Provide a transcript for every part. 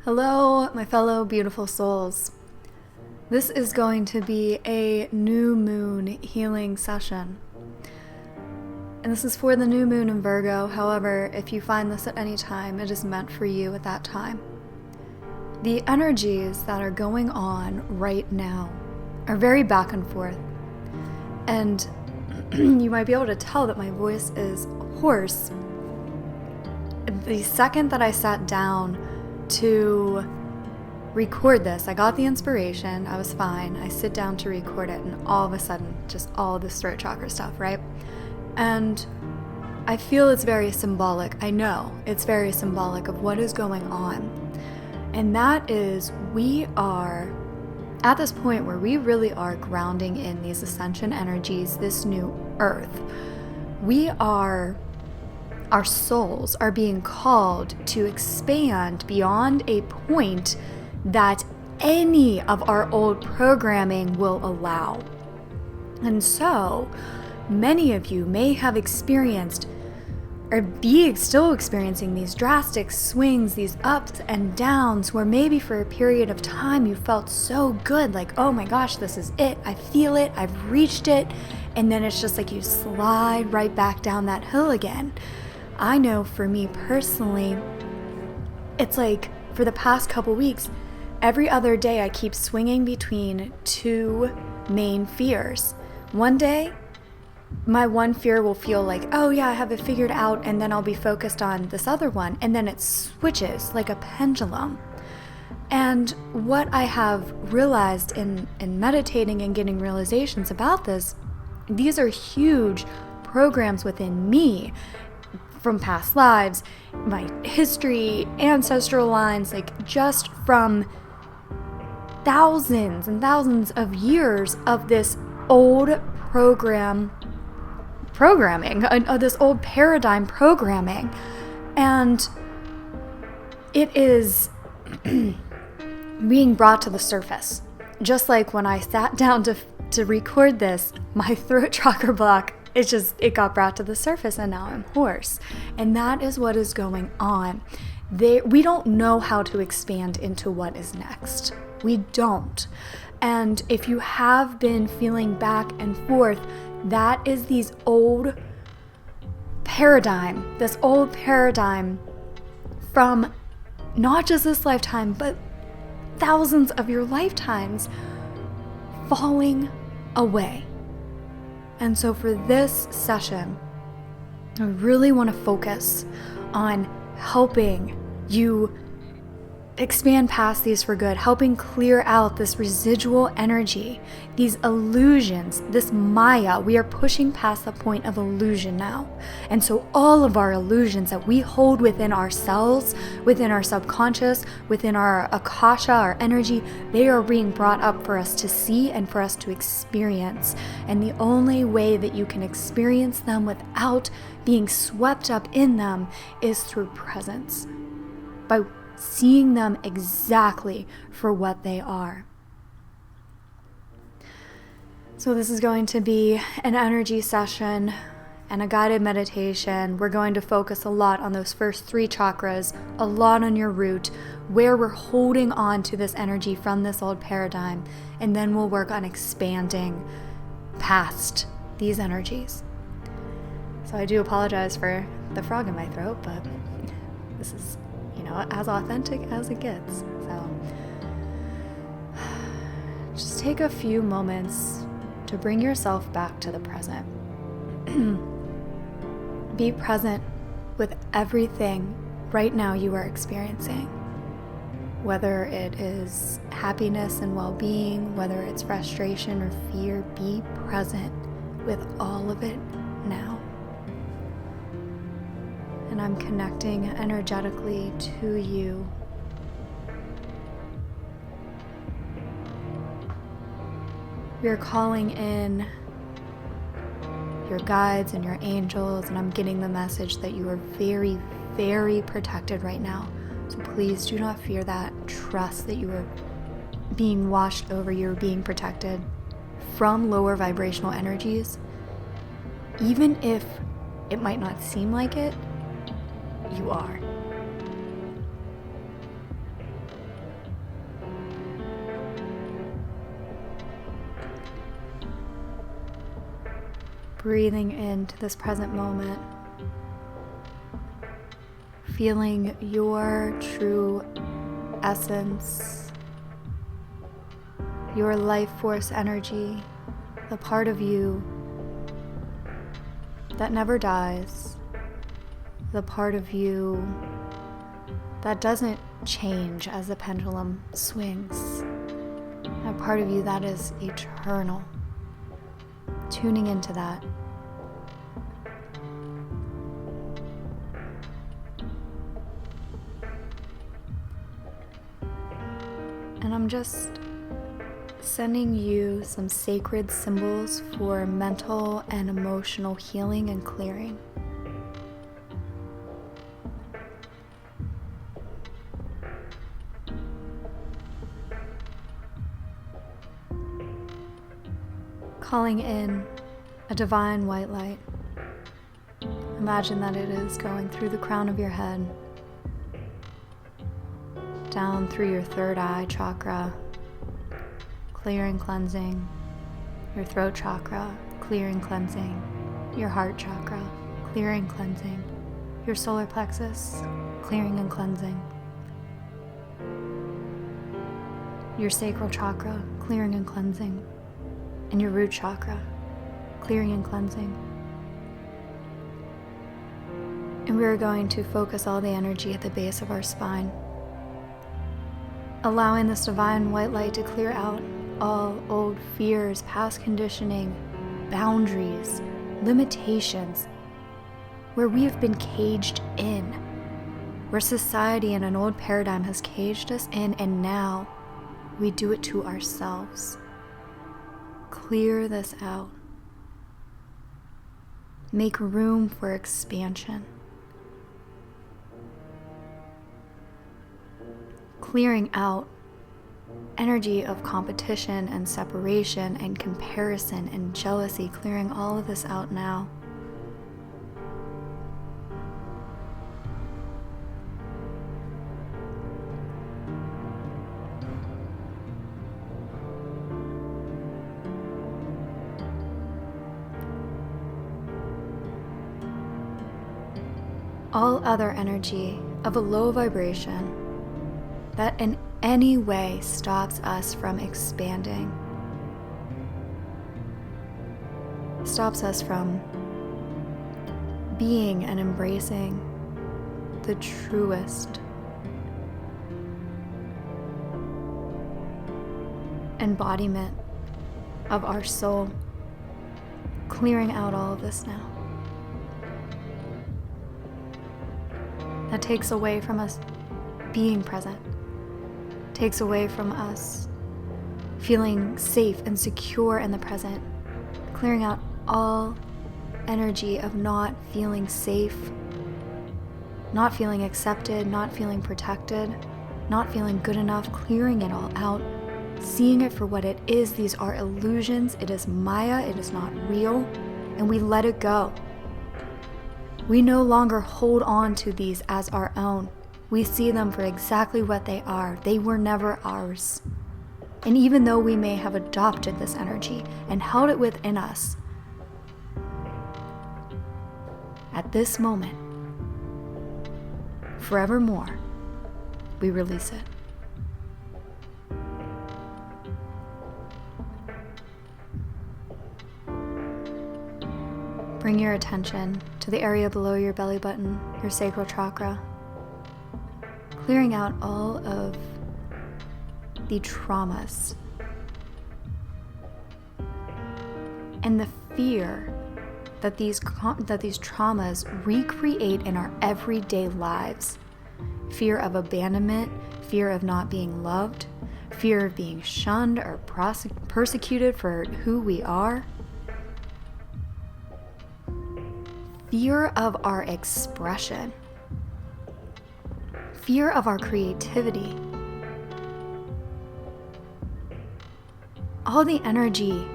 Hello, my fellow beautiful souls. This is going to be a new moon healing session. And this is for the new moon in Virgo. However, if you find this at any time, it is meant for you at that time. The energies that are going on right now are very back and forth. And you might be able to tell that my voice is hoarse. The second that I sat down to record this, I got the inspiration, I was fine, I sit down to record it, and all of a sudden, just all this throat chakra stuff, right? And I feel it's very symbolic. I know it's very symbolic of what is going on. And that is, we are at this point where we really are grounding in these ascension energies, this new earth. Our souls are being called to expand beyond a point that any of our old programming will allow. And so, many of you may have experienced or be still experiencing these drastic swings, these ups and downs, where maybe for a period of time you felt so good, like, oh my gosh, this is it, I feel it, I've reached it, and then it's just like you slide right back down that hill again. I know for me personally, it's like for the past couple weeks, every other day I keep swinging between two main fears. One day, my one fear will feel like, oh yeah, I have it figured out, and then I'll be focused on this other one, and then it switches like a pendulum. And what I have realized in meditating and getting realizations about this, these are huge programs within me from past lives, my history, ancestral lines, like just from thousands and thousands of years of this old programming, this old paradigm programming. And it is being brought to the surface. Just like when I sat down to record this, my throat chakra block, it got brought to the surface, and now I'm hoarse. And that is what is going on. We don't know how to expand into what is next. We don't. And if you have been feeling back and forth, that is this old paradigm from not just this lifetime, but thousands of your lifetimes falling away. And so for this session, I really want to focus on helping you expand past these for good, helping clear out this residual energy, these illusions, this Maya. We are pushing past the point of illusion now. And so all of our illusions that we hold within ourselves, within our subconscious, within our akasha, our energy, they are being brought up for us to see and for us to experience. And the only way that you can experience them without being swept up in them is through presence, by seeing them exactly for what they are. So this is going to be an energy session and a guided meditation. We're going to focus a lot on those first three chakras, a lot on your root, where we're holding on to this energy from this old paradigm, and then we'll work on expanding past these energies. So I do apologize for the frog in my throat, but this is as authentic as it gets. So just take a few moments to bring yourself back to the present. Be present with everything right now you are experiencing. Whether it is happiness and well-being, whether it's frustration or fear, be present with all of it now. And I'm connecting energetically to you. We're calling in your guides and your angels, and I'm getting the message that you are very, very protected right now. So please do not fear that. Trust that you are being washed over, you're being protected from lower vibrational energies. Even if it might not seem like it, you are. breathing into this present moment, feeling your true essence, your life force energy, the part of you that never dies, the part of you that doesn't change as the pendulum swings, a part of you that is eternal. Tuning into that. And I'm just sending you some sacred symbols for mental and emotional healing and clearing. Calling in a divine white light. Imagine that it is going through the crown of your head, down through your third eye chakra, clearing, cleansing, your throat chakra, clearing, cleansing, your heart chakra, clearing, cleansing, your solar plexus, clearing and cleansing, your sacral chakra, clearing and cleansing, and your root chakra, clearing and cleansing. And we are going to focus all the energy at the base of our spine, allowing this divine white light to clear out all old fears, past conditioning, boundaries, limitations, where we have been caged in, where society and an old paradigm has caged us in, and now we do it to ourselves. Clear this out. Make room for expansion. Clearing out energy of competition and separation and comparison and jealousy, clearing all of this out now. All other energy of a low vibration that in any way stops us from expanding, stops us from being and embracing the truest embodiment of our soul, clearing out all of this now. That takes away from us being present, takes away from us feeling safe and secure in the present, clearing out all energy of not feeling safe, not feeling accepted, not feeling protected, not feeling good enough, clearing it all out, seeing it for what it is. These are illusions. It is Maya. It is not real. And we let it go. We no longer hold on to these as our own. We see them for exactly what they are. They were never ours. And even though we may have adopted this energy and held it within us, at this moment, forevermore, we release it. Bring your attention to the area below your belly button, your sacral chakra, clearing out all of the traumas and the fear that these traumas recreate in our everyday lives. Fear of abandonment, fear of not being loved, fear of being shunned or persecuted for who we are. Fear of our expression, fear of our creativity, all the energy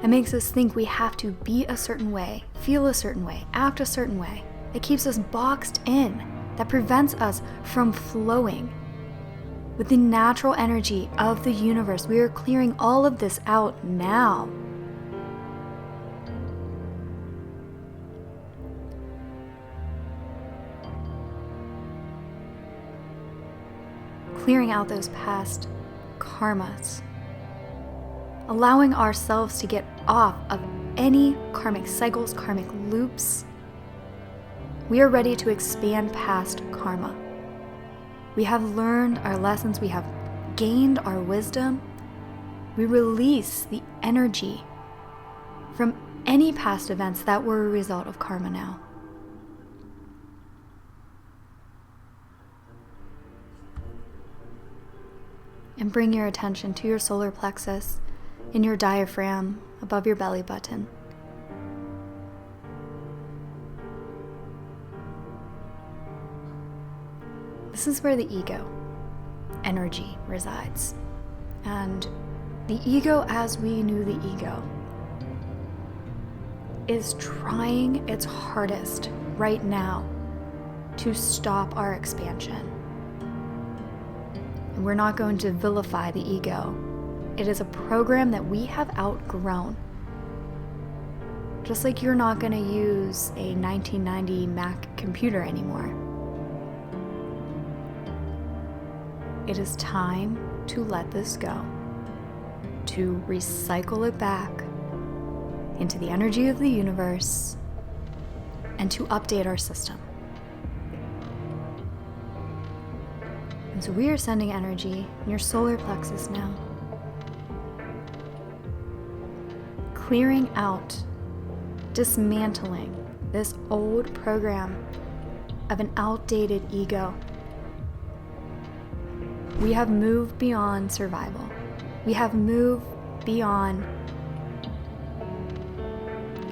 that makes us think we have to be a certain way, feel a certain way, act a certain way. It keeps us boxed in, that prevents us from flowing with the natural energy of the universe. We are clearing all of this out now. clearing out those past karmas, allowing ourselves to get off of any karmic cycles, karmic loops. We are ready to expand past karma. We have learned our lessons, we have gained our wisdom. We release the energy from any past events that were a result of karma now. And bring your attention to your solar plexus in your diaphragm above your belly button. This is where the ego energy resides. And the ego, as we knew the ego, is trying its hardest right now to stop our expansion. And we're not going to vilify the ego. It is a program that we have outgrown. Just like you're not going to use a 1990 Mac computer anymore. It is time to let this go, to recycle it back into the energy of the universe, and to update our system. And so we are sending energy in your solar plexus now, clearing out, dismantling this old program of an outdated ego. We have moved beyond survival. We have moved beyond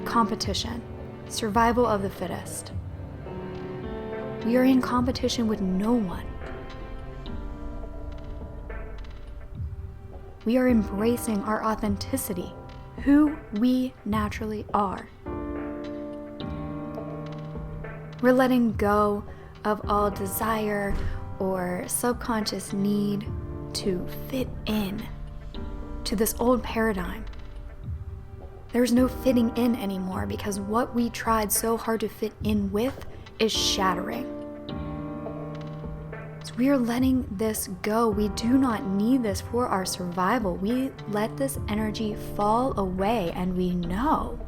competition, survival of the fittest. We are in competition with no one. We are embracing our authenticity, who we naturally are. We're letting go of all desire or subconscious need to fit in to this old paradigm. There's no fitting in anymore because what we tried so hard to fit in with is shattering. So we are letting this go. We do not need this for our survival. We let this energy fall away, and we know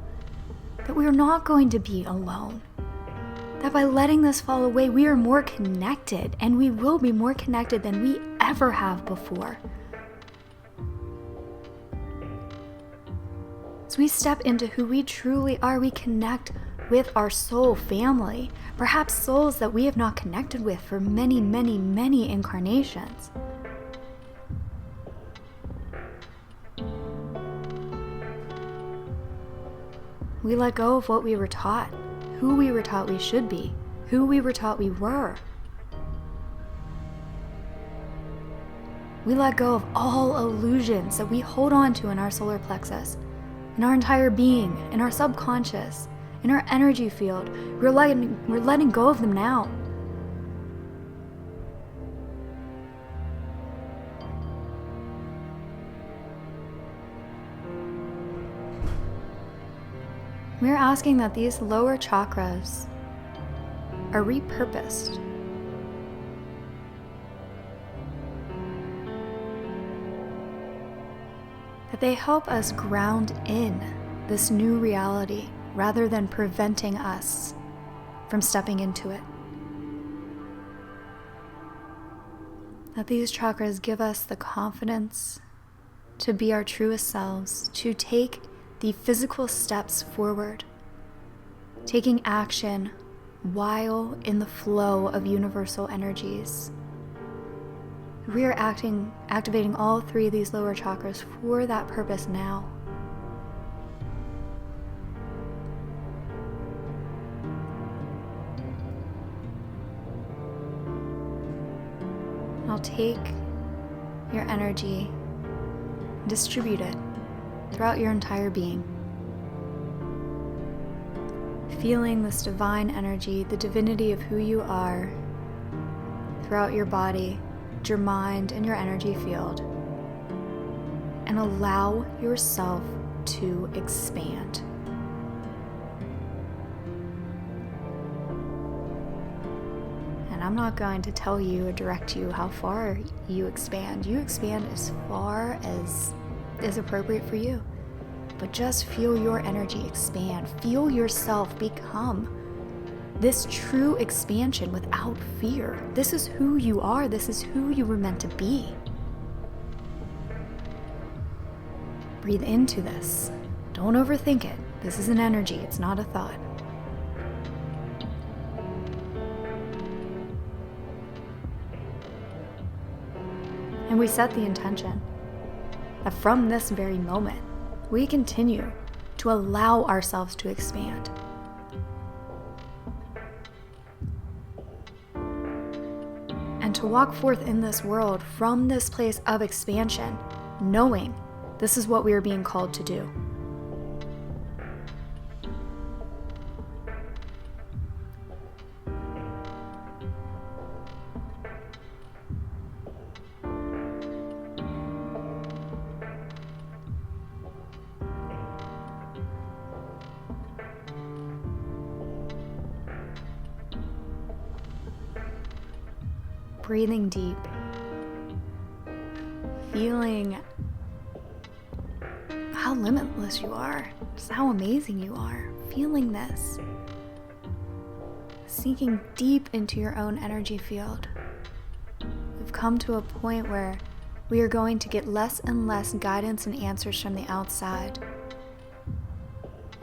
that we are not going to be alone. That by letting this fall away, we are more connected, and we will be more connected than we ever have before. As we step into who we truly are, we connect with our soul family, perhaps souls that we have not connected with for many, many, many incarnations. We let go of what we were taught, who we were taught we should be, who we were taught we were. We let go of all illusions that we hold on to in our solar plexus, in our entire being, in our subconscious, in our energy field. We're letting go of them now. We're asking that these lower chakras are repurposed. That they help us ground in this new reality rather than preventing us from stepping into it. That these chakras give us the confidence to be our truest selves, to take the physical steps forward, taking action while in the flow of universal energies. We are activating all three of these lower chakras for that purpose now. Now take your energy, distribute it throughout your entire being. Feeling this divine energy, the divinity of who you are, throughout your body, your mind, and your energy field. And allow yourself to expand. And I'm not going to tell you or direct you how far you expand. You expand as far as is appropriate for you. But just feel your energy expand. Feel yourself become this true expansion without fear. This is who you are. This is who you were meant to be. Breathe into this. Don't overthink it. This is an energy. It's not a thought. And we set the intention that from this very moment, we continue to allow ourselves to expand. And to walk forth in this world from this place of expansion, knowing this is what we are being called to do. Breathing deep, feeling how limitless you are, just how amazing you are, feeling this, sinking deep into your own energy field. We've come to a point where we are going to get less and less guidance and answers from the outside,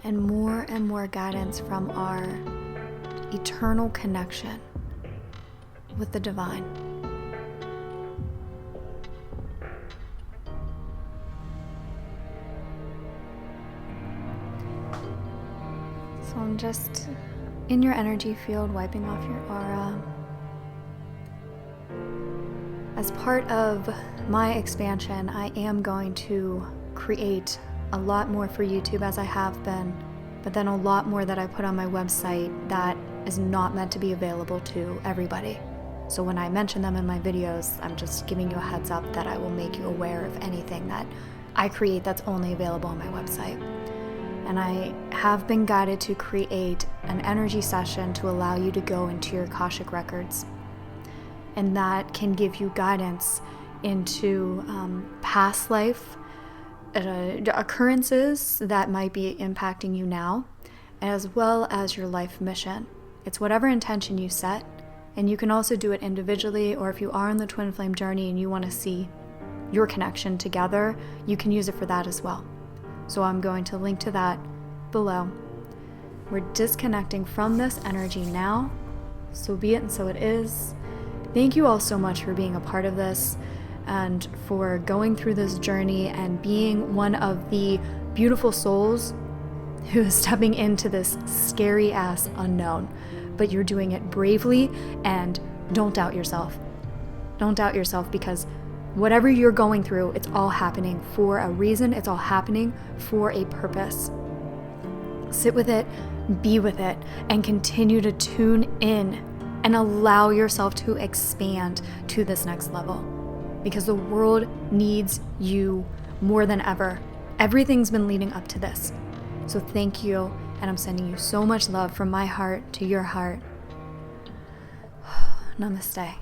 and more guidance from our eternal connection with the divine. So I'm just in your energy field, wiping off your aura. As part of my expansion, I am going to create a lot more for YouTube, as I have been, but then a lot more that I put on my website that is not meant to be available to everybody. So when I mention them in my videos, I'm just giving you a heads up that I will make you aware of anything that I create that's only available on my website. And I have been guided to create an energy session to allow you to go into your Akashic records. And that can give you guidance into past life occurrences that might be impacting you now, as well as your life mission. It's whatever intention you set. And you can also do it individually, or if you are on the twin flame journey and you want to see your connection together, you can use it for that as well. So I'm going to link to that below. We're disconnecting from this energy now. So be it and so it is. Thank you all so much for being a part of this and for going through this journey and being one of the beautiful souls who is stepping into this scary ass unknown. But you're doing it bravely, and don't doubt yourself. Don't doubt yourself, because whatever you're going through, it's all happening for a reason. It's all happening for a purpose. Sit with it, be with it, and continue to tune in and allow yourself to expand to this next level, because the world needs you more than ever. Everything's been leading up to this. So thank you. And I'm sending you so much love from my heart to your heart. Namaste.